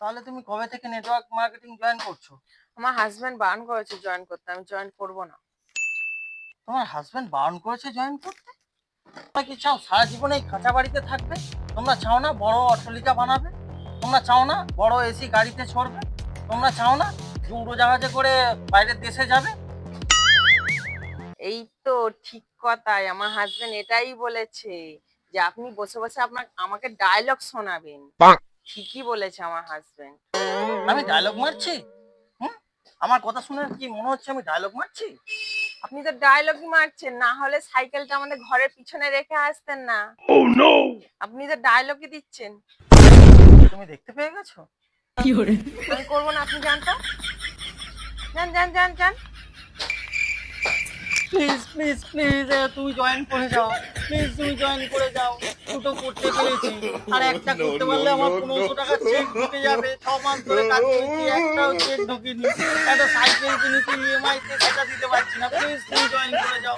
তাহলে তুমি কবে থেকে নেটওয়ার্ক মার্কেটিং জয়েন করছো? আমার হাজবেন্ড বারণ করেছে জয়েন করতে, আমি জয়েন করব না। তোমার হাজবেন্ড বারণ করেছে জয়েন করতে? তোমরা কি চাও সারা জীবন এই কাঁচা বাড়িতে থাকবে? তোমরা চাও না বড় অট্টালিকা বানাবে? তোমরা চাও না বড় এসি গাড়িতে চড়বে? তোমরা চাও না যে উড়োজাহাজে করে বাইরের দেশে যাবে? এই তো ঠিক কথাই, আমার হাজবেন্ড এটাই বলেছে যে আপনি বসে বসে আমাকে ডায়লগ শোনাবেন। ঠিকই বলেছে আমার হাজবেন্ড। আমি ডায়লগ মারছি? হুম? আমার কথা শুনে কি মনে হচ্ছে আমি ডায়লগ মারছি? আপনি তো ডায়লগই মারছেন, না হলে সাইকেলটা আমাদের ঘরের পিছনে রেখে আসতেন না। আপনি তো ডায়লগই দিচ্ছেন। তুমি দেখতে পেয়ে গেছো? আমি করবো না, আপনি জানতো। যান যান যান যান। প্লিজ প্লিজ প্লিজ তুমি জয়েন করে যাও। প্লিজ তুমি জয়েন করে যাও। দুটো করতে পেরেছি, আর একটা করতে পারলে আমার 1500 টাকা চেক ঢুকে যাবে। 6 মাস ধরে কাজ করেছি, একটাও চেক ঢুকেনি। একটা সাইকেল কিনেছি ইএমআই তে, সেটা দিতে পারছি না। প্লিজ তুমি জয়েন করে যাও।